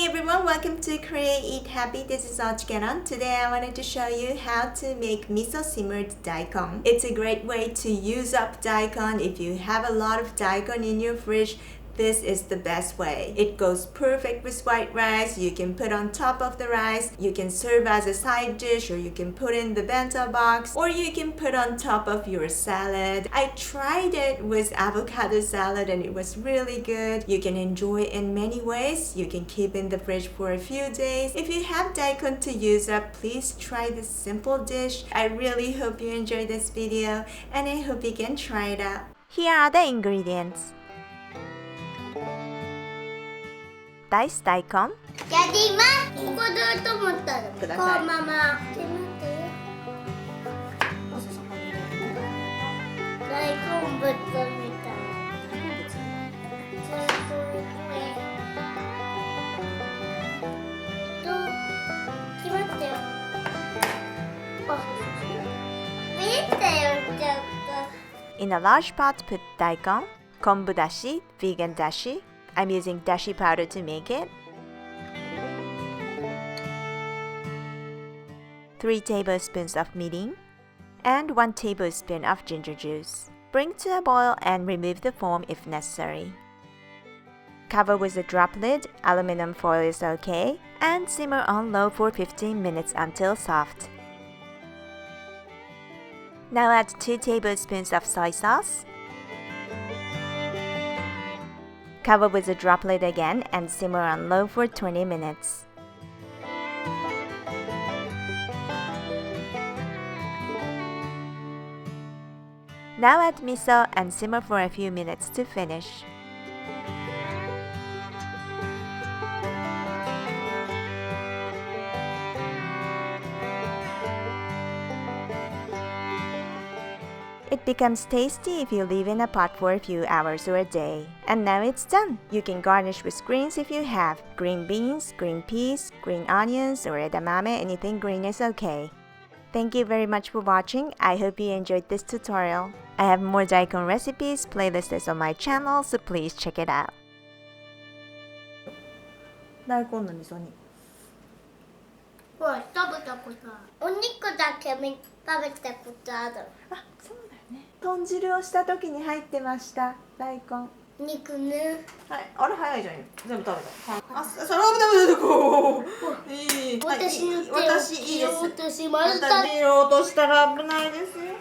Hi everyone, welcome to Create Eat Happy. This is OCHIKERON. Today I wanted to show you how to make Miso Simmered Daikon. It's a great way to use up daikon. If you have a lot of daikon in your fridge, this is the best way. It goes perfect with white rice. You can put on top of the rice. You can serve as a side dish, or you can put in the bento box, or you can put on top of your salad. I tried it with avocado salad and it was really good. You can enjoy it in many ways. You can keep in the fridge for a few days. If you have daikon to use up, please try this simple dish. I really hope you enjoyed this video and I hope you can try it out. Here are the ingredients. Diced daikon. やります。ここだと思ったの。ください。このまま。大根ぶつみたいな。決まったよ。あ、見えたよ、ちょっと。 In a large pot, put daikon, Kombu Dashi, vegan dashi. I'm using dashi powder to make it. 3 tablespoons of mirin and 1 tablespoon of ginger juice. Bring to a boil and remove the foam if necessary. Cover with a drop lid, aluminum foil is okay, and simmer on low for 15 minutes until soft. Now add 2 tablespoons of soy sauce. Cover with a drop lid again and simmer on low for 20 minutes. Now add miso and simmer for a few minutes to finish. It becomes tasty if you leave in a pot for a few hours or a day. And now it's done! You can garnish with greens if you have. Green beans, green peas, green onions, or edamame, anything green is okay. Thank you very much for watching. I hope you enjoyed this tutorial. I have more daikon recipes playlists on my channel, so please check it out. 大根の味噌煮。ほら、食べたことある。お肉だけ食べたことある。あ、そうだよね。豚汁をした時に入ってました。大根。肉ね。はい、あれ早いじゃん。全部食べた。あ、それは食べた。こう。いい。私の手を私いいです。切ろうとしました。また切ろうとしたら危ないですよ。